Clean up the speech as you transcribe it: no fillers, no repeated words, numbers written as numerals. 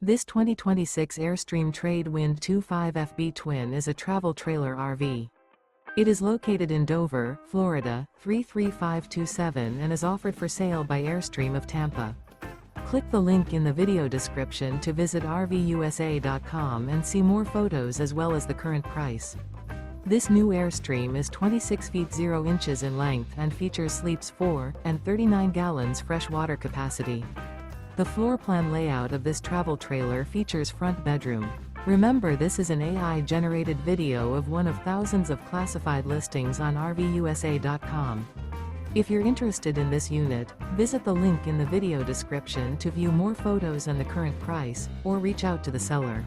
This 2026 Airstream Trade Wind 25FB Twin is a travel trailer RV. It is located in Dover, Florida, 33527 and is offered for sale by Airstream of Tampa. Click the link in the video description to visit RVUSA.com and see more photos as well as the current price. This new Airstream is 26 feet 0 inches in length and features sleeps 4 and 39 gallons fresh water capacity. The floor plan layout of this travel trailer features front bedroom. Remember, this is an AI-generated video of one of thousands of classified listings on RVUSA.com. If you're interested in this unit, visit the link in the video description to view more photos and the current price, or reach out to the seller.